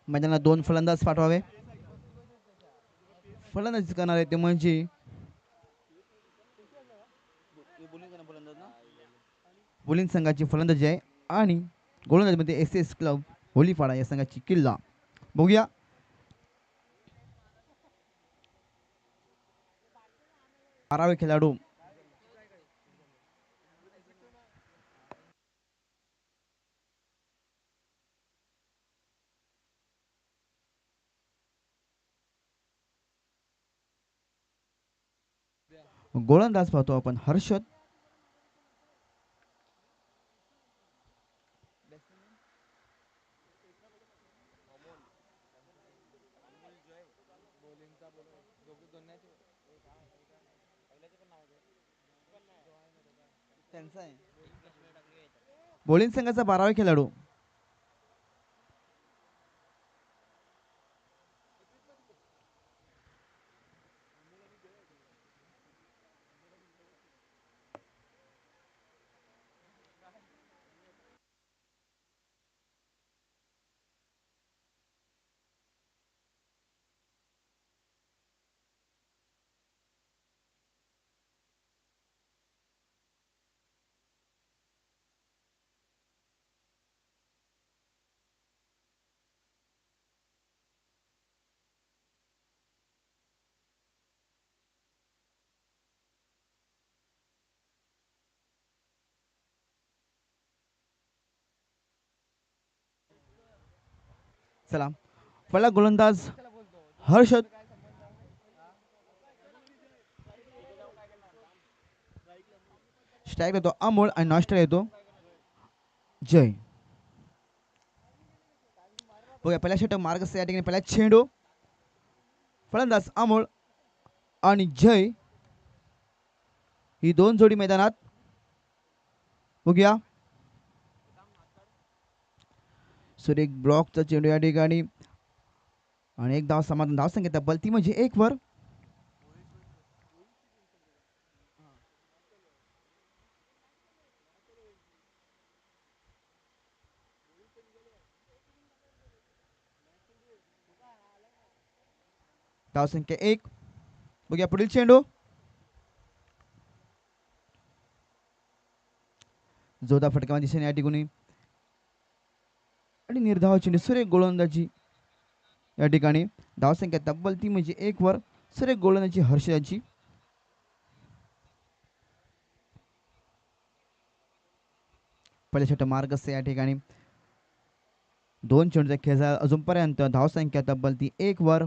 मैदानात दोन फलंदाज पाठवावे. फलंदाजी करणार आहे ते म्हणजे बोलिंग संघाची फलंदाजी आहे आणि गोलंदाजीमध्ये एस एस क्लब होलीपाडा या संघाची किल्ला. बघूया बारावे खेळाडू गोलंदाज पाहतो आपण हर्षद. बोलिंग संघाचा बारावा खेळाडू चला पहिला गोलंदाज हर्षद. स्ट्राईक येतो अमोल आणि नॉस्टर येतो जय. बघूया पहिल्या षटक मार्गस्थ या ठिकाणी पहिला चेंडू. फलंदाज अमोल आणि जय ही दोन जोडी मैदानात. बघूया सुरेख ब्लॉकचा चेंडू या ठिकाणी आणि एक धाव समाधान. धाव संख्या तब्बल ती म्हणजे 1 वर. धाव संख्या 1. बघूया पुढील चेंडू. जोरदार फटका दिशेने या ठिकाणी आणि निर्धाव चेंडू सुरेख गोलंदाजी या ठिकाणी. धाव संख्या तब्बल ती म्हणजे 1 वर. सुरेख गोलंदाजी हर्षदाची. पहिले षटक मार्गस्थ या ठिकाणी दोन चेंडूचा खेळ झाला अजूनपर्यंत. धाव संख्या तब्बल ती 1 वर.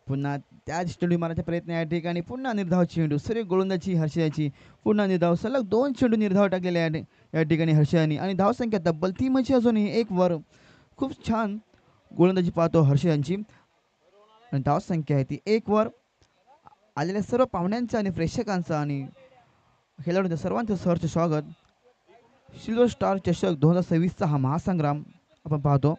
पुन्हा त्याच चेंडू मारण्याचा प्रयत्न या ठिकाणी. पुन्हा निर्धाव चेंडू सुरेख गोलंदाजी हर्षदाची. पुन्हा निर्धाव सलग दोन चेंडू निर्धाव टाकलेले या ठिकाणी हर्षदानी आणि धाव संख्या तब्बल ती म्हणजे अजूनही 1 वर. खूप छान गोलंदाजी पाहतो हर्षदांची आणि धाव संख्या आहे ती 1 वर. आलेल्या सर्व पाहुण्यांचं आणि प्रेक्षकांचं आणि खेळाडूंचं सर्वांचं सहर्ष स्वागत. सिल्वर स्टार चषक 2026चा हा महासंग्राम आपण पाहतो.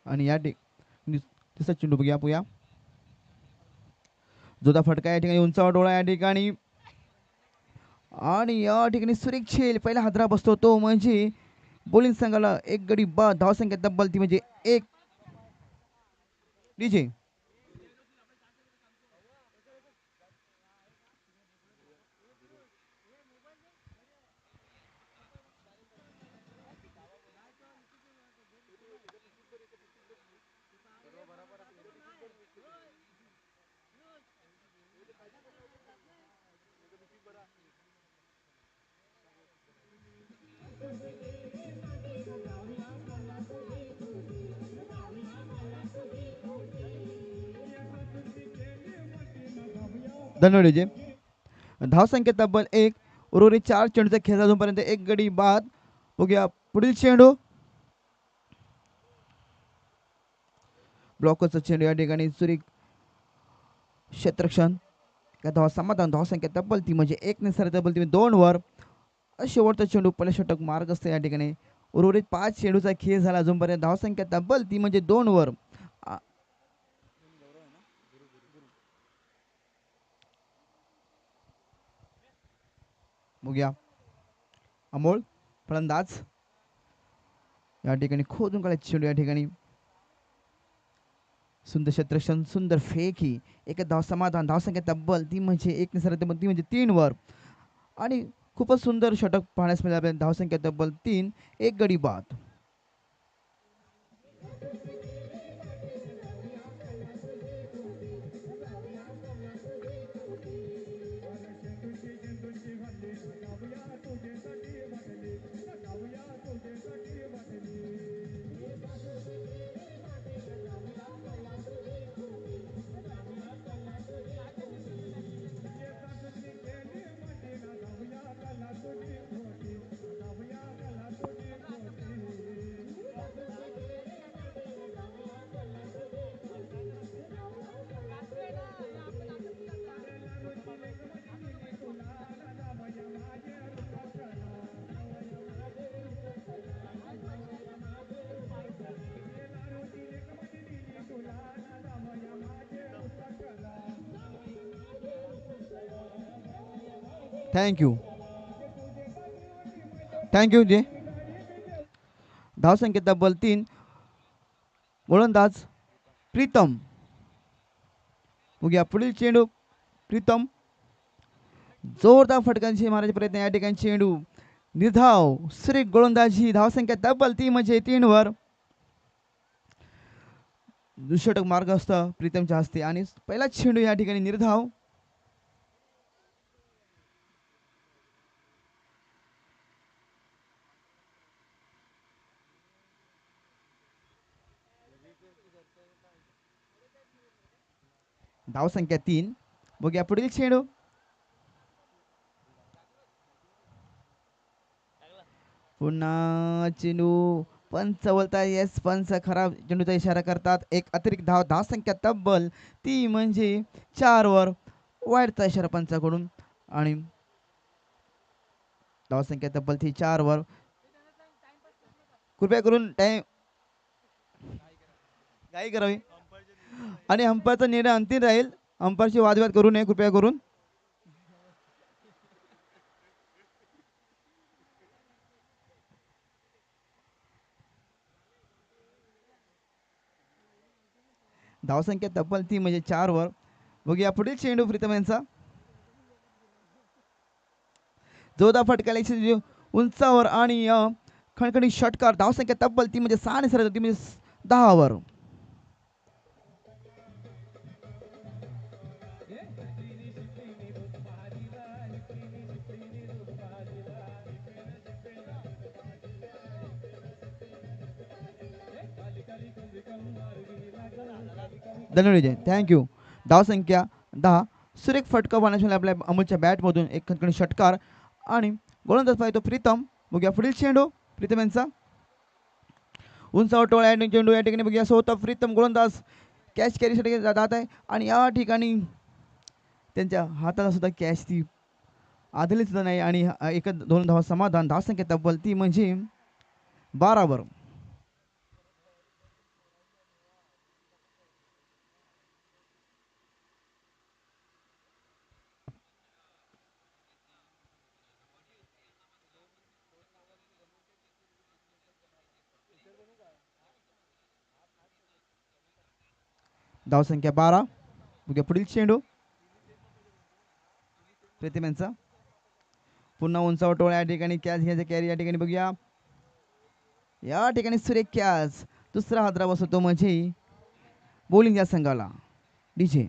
आणि या तिसरा चेंडू बघूया. जोरदार फटका या ठिकाणी उंचावा डोळा या ठिकाणी आणि या ठिकाणी सुरेख खेळ. पहिला हादरा बसतो तो म्हणजे बोलिंग संघाला 1 गडी बाद. धाव संख्या तब्बल ती म्हणजे 1. डीजे धन्यवाद डीजे. धाव संख्या तब्बल 1. उर्वरित 4 चेंडूचा खेळ अजूनपर्यंत 1 गडी बाद. बघूया पुढील चेंडू. ब्लॉकरचा चेंडू या ठिकाणी सुरेख क्षेत्ररक्षण. धाव समाधान. धाव संख्या तब्बल ती म्हणजे 1 ने सर तब्बल ती 2 वर. शेवटचा चेंडू पहिल्या षटक मार्गस्थ या ठिकाणी उर्वरित 5 चेंडूचा खेळ झाला. अजूनपर्यंत धावसंख्या तब्बल ती म्हणजे 2 वर. बघूया अमोल फलंदाज या ठिकाणी खोदून काढायचे चेंडू. या ठिकाणी सुंदर क्षेत्रक्षण, सुंदर फेक ही एक धाव समाधान. धावसंख्या तब्बल ती म्हणजे एक ती म्हणजे 3 वर. आणि खूपच सुंदर षटक पाहण्यास मिळाले आपल्याला. धावसंख्या तब्बल 3, एक गडी बाद. थँक्यू थँक्यू जे. धावसंख्या तब्बल 3. गोलंदाज प्रीतम. बघूया पुढील चेंडू. प्रीतम जोरदार फटकांची मारायचे प्रयत्न. या ठिकाणी चेंडू निर्धाव सुरेख गोलंदाजी. धावसंख्या तब्बल ती म्हणजे 3 वर. दुष्षटक मार्ग असता प्रीतमच्या हस्ते आणि पहिला चेंडू या ठिकाणी निर्धाव. धावसंख्या 3. बघूया पुढील चेंडू. पुन्हा चेंडू पंच बोलता. येस पंच खराब चेंडूचा इशारा करतात. एक अतिरिक्त धाव. धावसंख्या तब्बल ती म्हणजे 4 वर. वाईटचा इशारा पंचाकडून आणि धावसंख्या तब्बल ती 4 वर. कृपया करून टाइम काही करावी आणि अंपायरचा निर्णय अंतिम राहील. अंपायरशी वादविवाद करू नये कृपया करून. धावसंख्या तब्बल ती म्हणजे 4 वर. बघूया पुढील चेंडू प्रीतम यांचा. जोरदार फटका उंचावर आणि खणखणी षटकार. धावसंख्या तब्बल ती म्हणजे 6 आणि सरळ ती म्हणजे 10 वर. धन्यवाद थँक्यू. धावसंख्या 10. सुरेख फटका पाहण्यासाठी आपल्या अमोलच्या बॅटमधून एक खणखणी षटकार आणि गोलंदाज पाहतो प्रीतम. बघूया पुढील चेंडू प्रीतम यांचा. उंचावर टोळा चेंडू या ठिकाणी बघूया स्वतः प्रीतम गोलंदाज कॅच कॅरीसाठी जात आहे आणि या ठिकाणी त्यांच्या हाताला सुद्धा कॅच ती आधली सुद्धा नाही आणि एक 2 धावा समाधान. धावसंख्या तब्बल ती म्हणजे 12 वर. धावसंख्या 12. बघूया पुढील चेंडू प्रीतम यांचा. पुन्हा उंचावर टोळा या ठिकाणी कॅच घ्यायचा कॅरी या ठिकाणी बघूया. या ठिकाणी सुरेख कॅच. दुसरा हादरा बसवतो म्हणजे बॉलिंग या संघाला. डीजे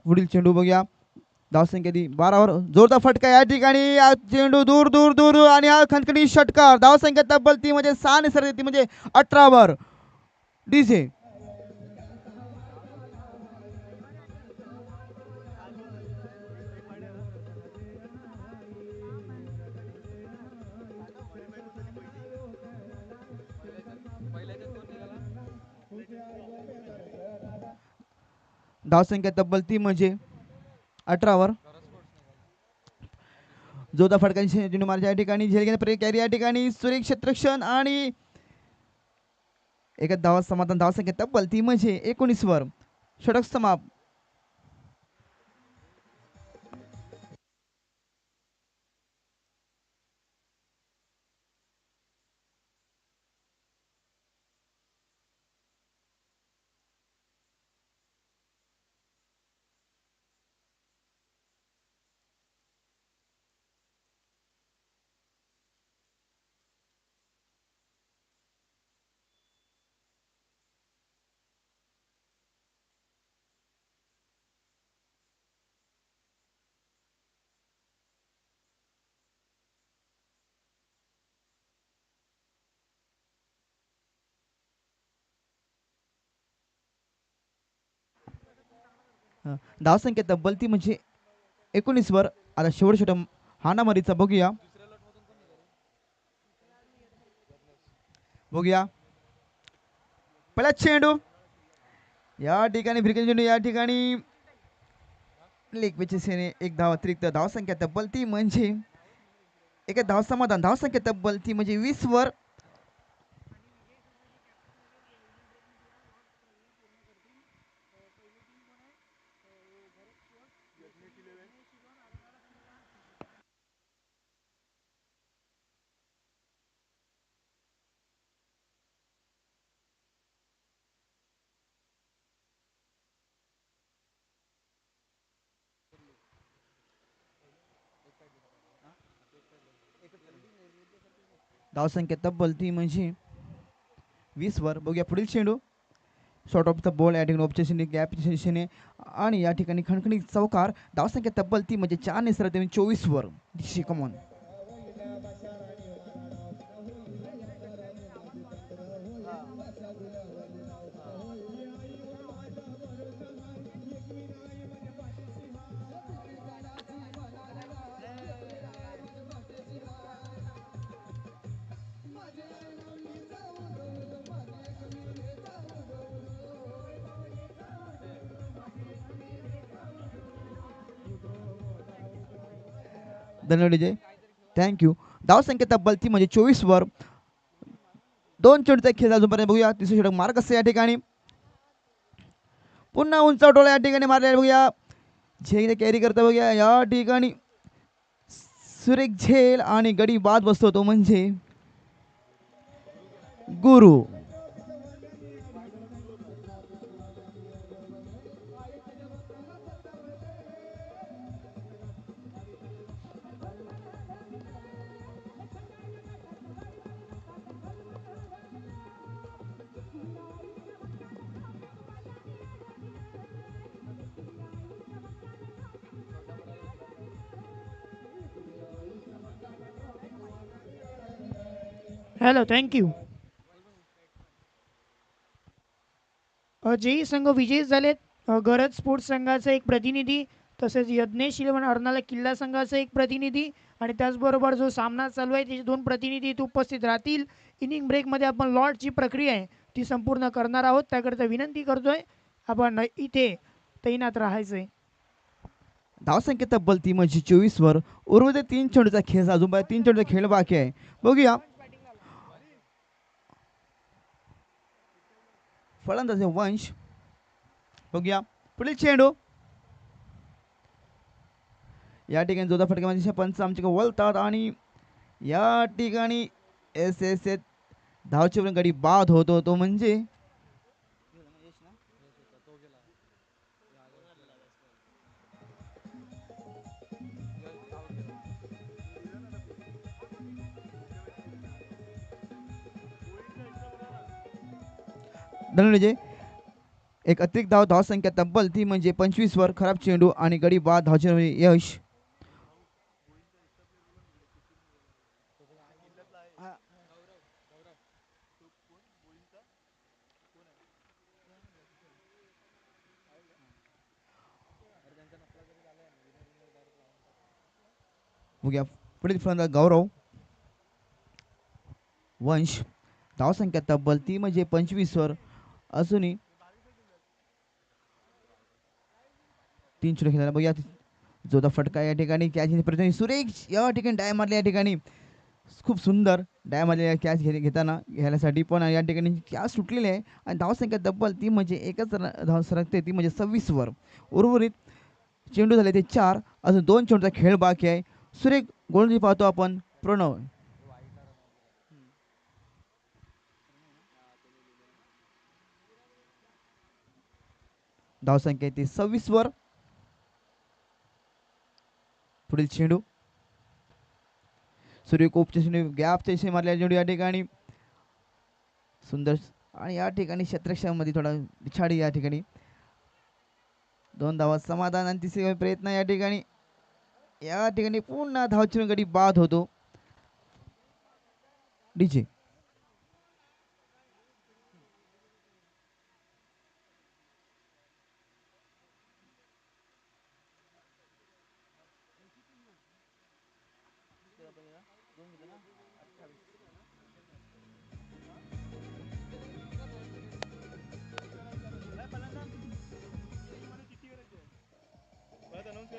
पुढील चेंडू बघूया. धावसंख्या ती 12वर. जोरदार फटका या ठिकाणी. चेंडू दूर दूर दूर दूर आणि हा खणखणी षटकार. धावसंख्या तब्बल ती म्हणजे 6 ने सरते म्हणजे 18वर. डीजे धावसंख्या तब्बल ती म्हणजे 18वर. जोरदार फटका चेंडू मारायच्या या ठिकाणी झेल घेणे कॅरी या ठिकाणी सुरेख क्षेत्रक्षण आणि एका धावा समाधान. धावसंख्या तब्बल ती म्हणजे 19वर. षटक समाप्त. धावसंख्या तब्बल ती म्हणजे 19वर. आता शेवट षटक हाणामारीचा बघूया. बघूया पहिला चेंडू या ठिकाणी ब्रिकेट चेंडू या ठिकाणी लेग पिचेने एक धाव अतिरिक्त. धावसंख्या तब्बल ती म्हणजे एका धाव समाधान. धावसंख्या तब्बल ती म्हणजे 20वर. धावसंख्या तब्बल ती म्हणजे 20वर. बघूया पुढील चेंडू. शॉर्ट ऑफ द बॉल या ठिकाणी ऑप्शन गॅप दिशेने आणि या ठिकाणी खणखणी चौकार. धावसंख्या तब्बल ती म्हणजे 4 ने सरते 24वर. कमॉन. धन्यवाद विजय. थँक्यू. धावसंख्या तब्बल ती म्हणजे 24वर. 2 चेंडूचा खेळ अजूनपर्यंत बघूया. तिसरे षटक मार्क असते या ठिकाणी. पुन्हा उंचावटोला या ठिकाणी मारले बघूया. झेल कॅरी करता बघूया या ठिकाणी सुरेख झेल आणि गडी बाद बसतो तो म्हणजे गुरु. Hello thank you. जेही संघ विजयी झालेत. गरज स्पोर्ट्स संघाचा एक प्रतिनिधी, तसेच यज्ञेश इलेव्हन अर्नाला किल्ला संघाचा एक प्रतिनिधी आणि त्याचबरोबर जो सामना चालू आहे त्याचे 2 प्रतिनिधी इथे उपस्थित राहतील. इनिंग ब्रेकमध्ये आपण लॉटची प्रक्रिया आहे ती संपूर्ण करणार आहोत. त्याकरिता विनंती करतोय आपण इथे तैनात राहायचंय. धावसंख्या तब्बल ती म्हणजे 24वर. उर्वरित 3 चेंडूचा खेळ अजून 3 चेंडूचा खेळ बाकी आहे. बघूया फलंदाज वंश. बघूया पुढील चेंडू. या ठिकाणी जोरदार फटक्यामध्ये पंच आमच्याकडे वळतात आणि या ठिकाणी एस एस एस धावचेवरून गडी बाद होतो तो म्हणजे धनंजय. एक अतिरिक्त धावसंख्या तब्बल ती म्हणजे 25 वर. खराब चेंडू आणि गडी बाद धावचेंडू यश. बघूया पुढील फलंदाज गौरव. वंश धावसंख्या तब्बल ती म्हणजे 25 वर असूनही 3 चेंडू खेळायला. बघूया जोरदार फटका या ठिकाणी. कॅच प्रतिनिधी सुरेश या ठिकाणी डाय मारले या ठिकाणी. खूप सुंदर डाय मारलेला कॅच घेताना घ्यायसाठी, पण या ठिकाणी कॅच सुटलेली आहे आणि धावसंख्या तब्बल ती म्हणजे एकच धाव सरकते ती म्हणजे 26 वर. उर्वरित चेंडू झाले ते 4. अजून 2 चेंडूचा खेळ बाकी आहे. सुरेख गोलंदाजी पाहतो आपण प्रणव. धावसंख्या ती 26 वर. पुढील चेंडू सूर्यकोपच्या चेंडू गॅपच्या दिशेने मारलेला चेंडू या ठिकाणी सुंदर आणि या ठिकाणी क्षेत्रक्षामध्ये थोडा पिछाडी या ठिकाणी. 2 धावा समाधान आणि तिसरे प्रयत्न या ठिकाणी. या ठिकाणी पुन्हा धावचेंडू गडी बाद होतो. डीजे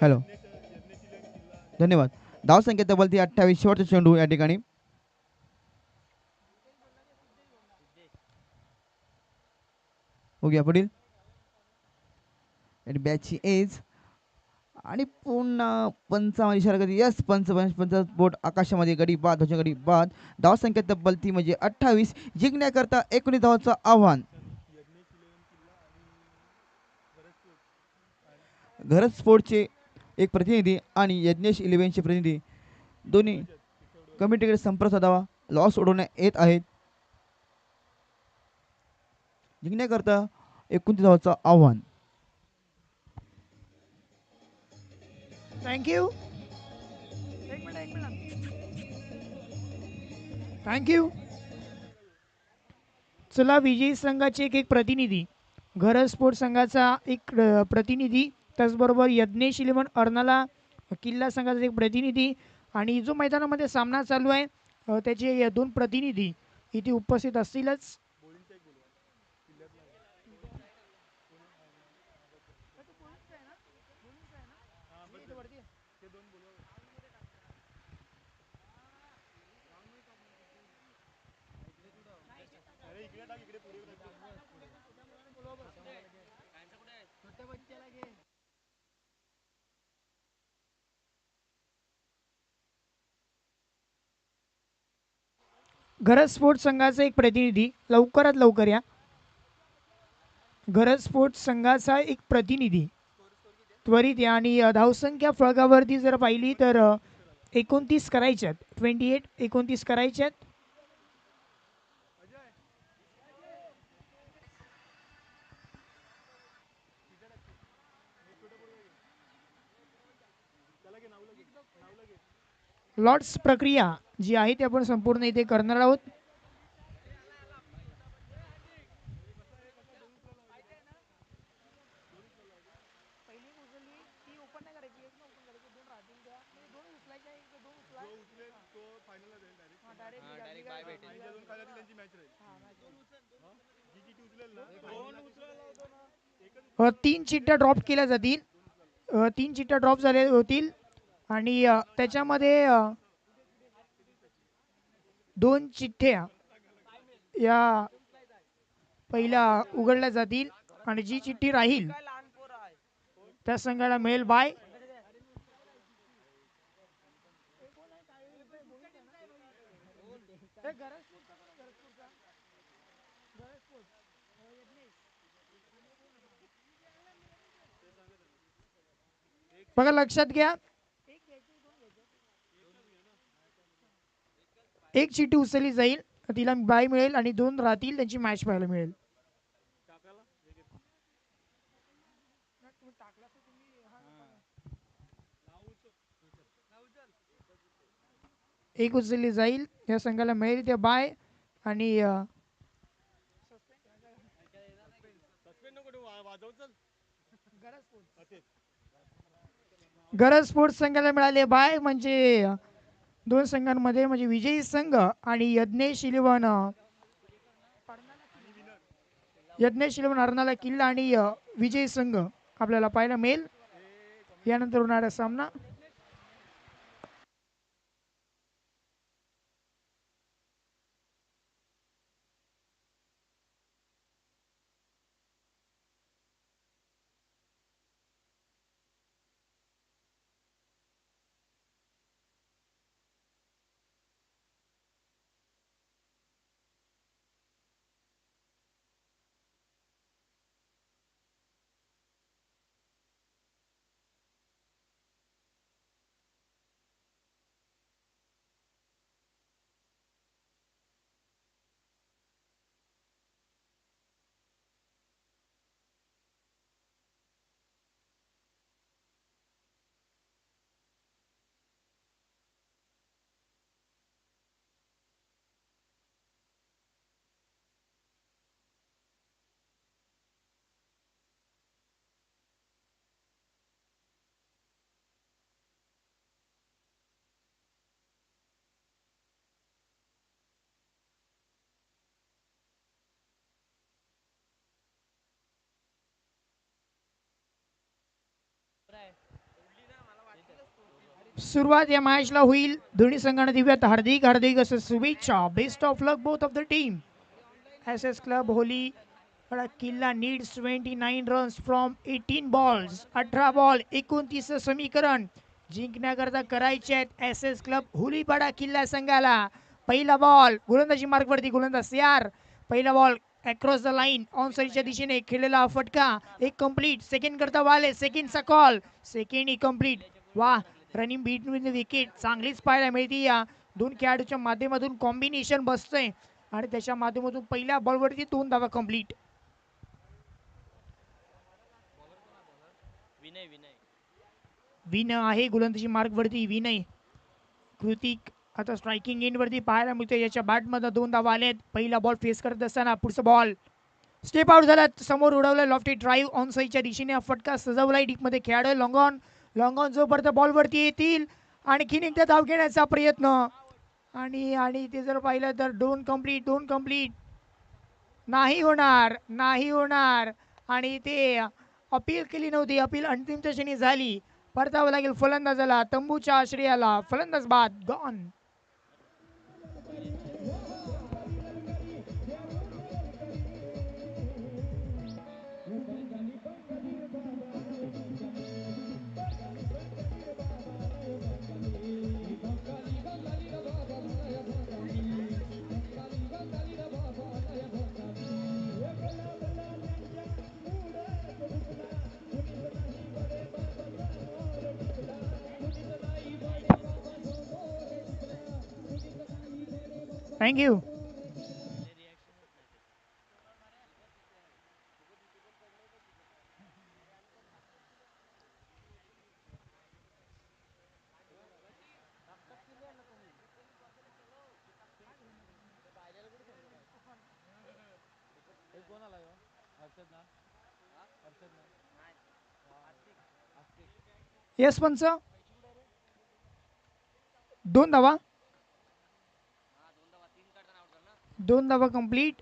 हॅलो धन्यवाद. धावसंख्या तब्बल ती 28. शेवटचा चेंडू या ठिकाणी. बघूया पुढील बॅचची एज आणि पुन्हा पंचामध्ये इशारा करते. यस पंच बोट आकाशामध्ये गडी बाद गडी बाद. धावसंख्या तब्बल ती म्हणजे 28. जिंकण्याकरता 19 धावांचं आव्हान. घरत स्पोर्टचे एक प्रतिनिधी आणि यज्ञेश 11चे प्रतिनिधी दोन्ही कमिटीकडे संपर्क साधावा. लॉस उडवण्यात येत आहेत. जिंकण्याकरता 29 धावांचं आव्हान. थँक्यू. थँक्यू. चला विजयी संघाचे एक प्रतिनिधी, घरत स्पोर्ट्स संघाचा एक प्रतिनिधी, त्याचबरोबर यज्ञेश 11 अर्नाला किल्ला संघाचा एक प्रतिनिधी आणि जो मैदानामध्ये सामना चालू आहे त्याचे 2 प्रतिनिधी इथे उपस्थित असतीलच. घरत स्पोर्ट्स संघाचा एक प्रतिनिधी लवकरात लवकर या. घरत स्पोर्ट्स संघाचा एक प्रतिनिधी त्वरित या. आणि धावसंख्या फळकावरती जर पाहिली तर 29 करायच्यात. 29 करायच्यात. लॉट्स प्रक्रिया जी आहे ती आपण संपूर्ण इथे करणार आहोत. तीन चिठ्ठ्या ड्रॉप केल्या जातील. 3 चिठ्ठ्या ड्रॉप झाले होतील आणि त्याच्यामध्ये 2 चिठ्ठ्या या पहिल्या उघडल्या जातील आणि जी चिठ्ठी राहील त्या संघाला मिळेल बाय. बघा लक्षात घ्या, एक चिठ्ठी उचलली जाईल तिला बाय मिळेल आणि 2 राहतील त्यांची मॅच पाहायला मिळेल. एक उचलली जाईल, या संघाला मिळेल ते बाय. आणि गरज स्पोर्ट्स संघाला मिळाले बाय. म्हणजे दोन संघांमध्ये म्हणजे विजयी संघ आणि यज्ञेश इलेव्हन अर्नाला किल्ला आणि विजयी संघ आपल्याला पाहायला मिळेल यानंतर होणारा सामना. सुरुवात या मॅचला होईल. दोन्ही संघांना देऊयात हार्दिक हार्दिक असं शुभेच्छा. Best of luck both of the team. SS club Holi Killa needs 29 runs from 18 balls. 18 ball 29 समीकरण जिंकण्याकरता करायचे आहेत SS क्लब हुलीपाडा किल्ला संघाला. पहिला बॉल गोलंदाजी मार्गवरती गोलंदाज तयार. पहिला ball across the line on साईडच्या दिशेने खेळलेला फटका एक कंप्लीट. सेकंड करता वाले सेकंडचा कॉल. सेकंड इकम्प्लीट. वा, रनिंग बीट विकेट चांगलीच पाहायला मिळते. या दोन खेळाडूच्या माध्यमातून कॉम्बिनेशन बसतंय आणि त्याच्या माध्यमातून पहिल्या बॉलवरती 2 धावा कंप्लीट. विनय आहे गोलंदाजी मार्गवरती. विनय कृतिक आता स्ट्रायकिंग एंड वरती पाहायला मिळतोय. याच्या बॅटमध्ये 2 धावा आलेत. पहिला बॉल फेस करत असताना पुढचा बॉल स्टेप आउट झाला. समोर उडवलं लॉफ्टी ड्राईव्ह ऑन साईडच्या दिशेने फटका सजवलाय. डीपमध्ये खेळाडू लॉंग ऑन जोपर्यंत बॉलवरती येतील आणखीन एकदा धाव घेण्याचा प्रयत्न. आणि ते जर पाहिलं तर 2 कंप्लीट नाही होणार. आणि ते अपील केली नव्हती. अपील अंतिम क्षणी झाली. परतावं लागेल फलंदाजाला. तंबूच्या आश्रयाला फलंदाज बाद गॉन. थँक्यू. येस पंच 2 धावा. 2 धावा कंप्लीट.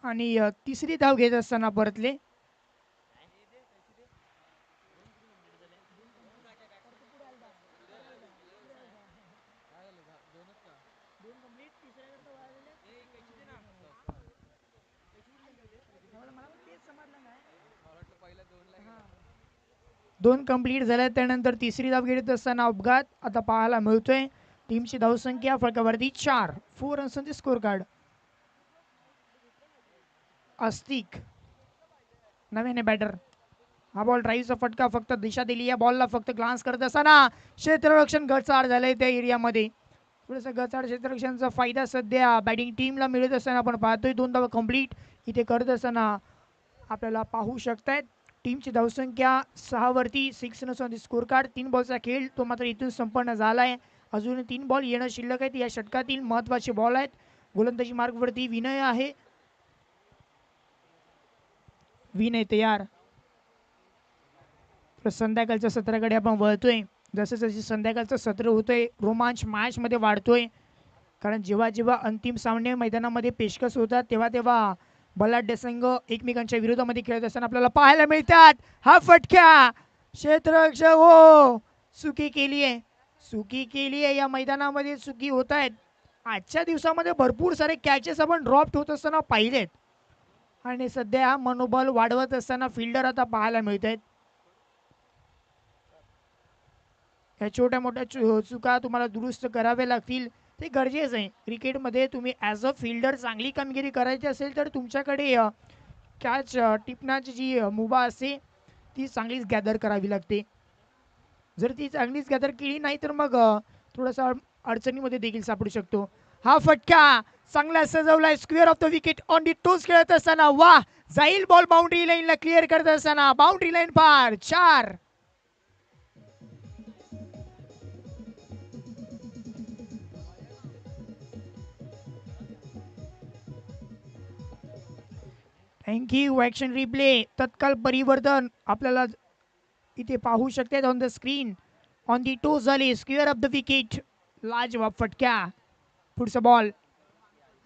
आणि तिसरी धाव घेत असताना परतले. दोन कंप्लीट झाल्या. त्यानंतर तिसरी धाव घेत असताना अपघात आता पाहायला मिळतोय. टीमची धावसंख्या फलकावरती 4 runs on the score card. Astik नव्याने बॅटर. हा बॉल ड्राईव्हचा फटका फक्त दिशा दिली. या बॉलला फक्त ग्लान्स करत असताना क्षेत्ररक्षण गचाड झालंय त्या एरियामध्ये. थोडंसं गचाड क्षेत्ररक्षणाचा फायदा सध्या बॅटिंग टीमला मिळत असताना आपण पाहतोय. 2 धावा कंप्लीट इथे करत असताना आपल्याला पाहू शकतायत. टीमची धावसंख्या 6 वरती 6 runs on the score card. 3 बॉलचा खेळ तो मात्र इथून संपन्न झालाय. अजून 3 बॉल येणं शिल्लक आहेत. या षटकातील महत्त्वाचे बॉल आहेत. गोलंदाजी मार्गवरती विनय आहे. विनय तयार. तर संध्याकाळच्या सत्राकडे आपण वळतोय. जसे जसे संध्याकाळचं सत्र होतंय रोमांच मॅच मध्ये वाढतोय. कारण जेव्हा जेव्हा अंतिम सामने मैदानामध्ये पेशकश होतात तेव्हा तेव्हा बलाढ्य संघ एकमेकांच्या विरोधामध्ये खेळत असताना आपल्याला पाहायला मिळतात. हा फटका क्षेत्ररक्षक हो चुकी केली आहे. चुकी केली आहे. या मैदानामध्ये चुकी होत आहेत. आजच्या दिवसामध्ये भरपूर सारे कॅचेस आपण ड्रॉप होत असताना पाहिलेत आणि सध्या मनोबल वाढवत असताना फिल्डर आता पाहायला मिळत आहेत. या छोट्या मोठ्या चुका तुम्हाला दुरुस्त कराव्या लागतील. ते गरजेचं आहे. क्रिकेटमध्ये तुम्ही ॲज अ फिल्डर चांगली कामगिरी करायची असेल तर तुमच्याकडे कॅच टिपण्याची जी मुभा असते ती चांगलीच गॅदर करावी लागते. जर ती चांगलीच गॅदर केली नाही तर मग थोडासा अडचणीमध्ये देखील सापडू शकतो. हा फटका चांगला सजवलाय. Square off the wicket on the toes खेळत असताना वा जाईल बॉल बाउंड्री लाईनला क्लिअर करत असताना बाउंड्री लाईन पार 4. थँक्यू. ॲक्शन रिप्ले तत्काळ परिवर्तन आपल्याला इथे पाहू शकतात on the screen. On the toes झाले. Square off the wicket. लाजवाब फटका. पुढचा बॉल.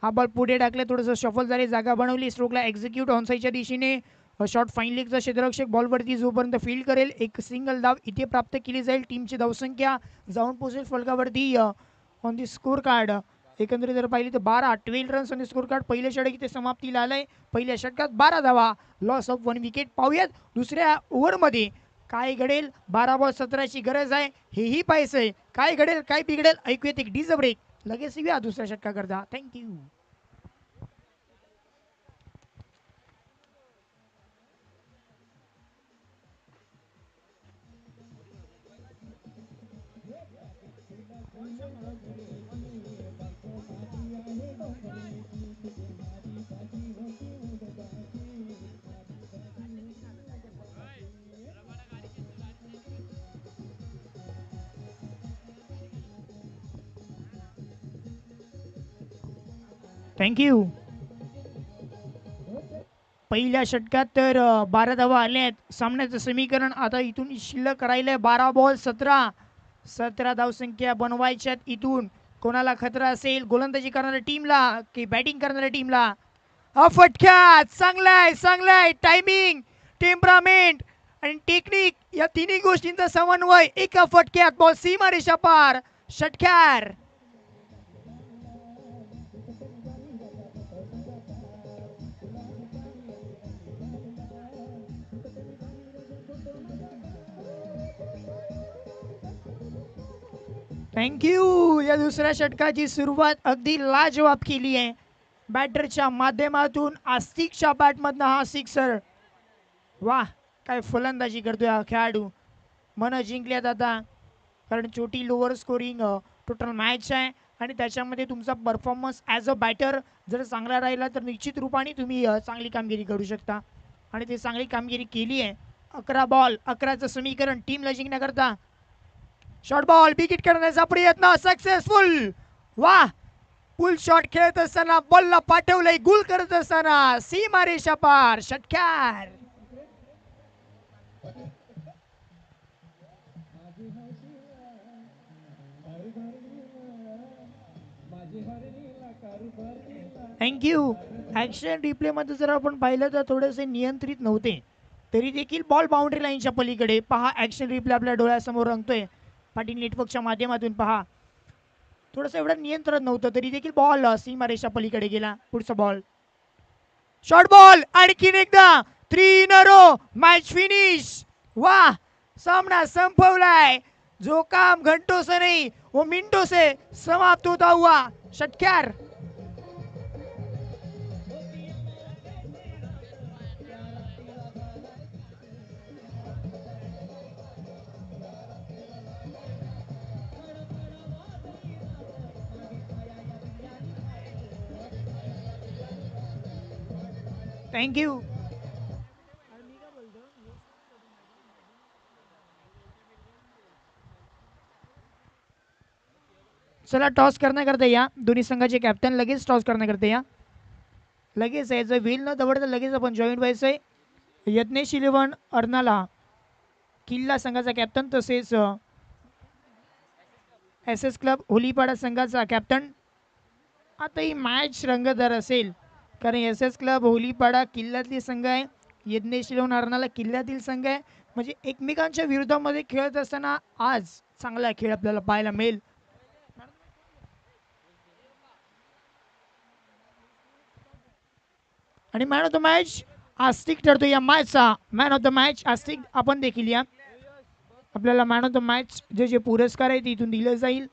हा बॉल पुढे टाकले. थोडंसं शफल झाले. जागा बनवली. स्ट्रोकला एक्झिक्यूट ऑनसाईडच्या दिशेने. शॉट फाईन लेगचा क्षेत्ररक्षक बॉलवरती जोपर्यंत फील्ड करेल एक सिंगल धाव इथे प्राप्त केली जाईल. टीमची धावसंख्या जाऊन पोहोचेल फलकावरती ऑन दी स्कोर कार्ड. एकंदरीत जर पाहिली तर 12 runs on the score card. पहिलं षटक इथे समाप्तीला आलंय. पहिल्या षटकात 12 धावा. Loss of 1 wicket. पाहूयात दुसऱ्या ओव्हरमध्ये काय घडेल. 12 बॉल 17ची गरज आहे. हेही पाहायचंय काय घडेल काय बिघडेल. ऐकूयात एक डीज ब्रेक. लगेच येऊया दुसऱ्या षटकाकरता. थँक्यू. थँक्यू. पहिल्या षटकात तर 12 धावा आल्या आहेत. सामन्याचं समीकरण आता इथून शिल्लक राहिलंय 12 बॉल 17 धावसंख्या बनवायच्यात. इथून कोणाला खतरा असेल गोलंदाजी करणाऱ्या टीमला की बॅटिंग करणाऱ्या टीमला. हा फटका चांगलाय टायमिंग टेम्परामेंट आणि टेक्निक या तिन्ही गोष्टींचा समन्वय एका फटक्यात. बॉल सीमा रेषा पार. षटकार. थँक्यू. या दुसऱ्या षटकाची सुरुवात अगदी लाजवाब केली आहे. बॅटरच्या माध्यमातून आस्तिकच्या बॅटमधनं हा सिक्सर. वा काय फलंदाजी करतोय हा खेळाडू. मन जिंकल्यात आता. कारण छोटी लोअर स्कोरिंग टोटल मॅच आहे आणि त्याच्यामध्ये तुमचा परफॉर्मन्स ॲज अ बॅटर जर चांगला राहिला तर निश्चित रूपाने तुम्ही चांगली कामगिरी करू शकता आणि ते चांगली कामगिरी केली आहे. 11 बॉल 11चं समीकरण टीमला जिंकण्याकरता. शॉर्ट बॉल विकेट करण्याचा प्रयत्न सक्सेसफुल. वा फुल शॉट खेळत असताना बॉलला पाठवलंय. गुल करत असताना सीमा रेषा पार. षटकार. थँक्यू. ॲक्शन रिप्लेमध्ये जर आपण पाहिलं तर थोडेसे नियंत्रित नव्हते तरी देखील बॉल बाउंड्री लाईनच्या पलीकडे. पहा ॲक्शन रिप्ले आपल्या डोळ्यासमोर रंगतोय. पाटील नेटवर्कच्या माध्यमातून पहा. थोडंसं एवढं नियंत्रण नव्हतं तरी देखील बॉल सीमा रेषा पलीकडे गेला. पुढचा बॉल. शॉर्ट बॉल आणखीन एकदा 3 in a row. Match finish. वा सामना संपवलाय. जो काम घंटों से नहीं वो मिनटों से समाप्त होता हुआ. षटकार. थँक्यू. चला टॉस करण्याकरता या दोन्ही संघाचे कॅप्टन लगेच टॉस करण्याकरता या. लगेच यायचं वेल न दवडता लगेच आपण जॉईन व्हायचंय. यज्ञेश 11 अर्नाला किल्ला संघाचा कॅप्टन तसेच एस एस क्लब होलीपाडा संघाचा कॅप्टन. आता ही मॅच रंगतदार असेल कारण एस एस क्लब होलीपाडा किल्ल्यातली संघ आहे, यज्ञेश 11 अर्नाला किल्ल्यातील संघ आहे. म्हणजे एकमेकांच्या विरोधामध्ये खेळत असताना आज चांगला खेळ आपल्याला पाहायला मिळेल. आणि man of the match Astik ठरतो या मॅचचा. Man of the match Astik आपण देखील या. आपल्याला मॅन ऑफ द मॅच जे जे पुरस्कार आहे ते इथून दिले जाईल.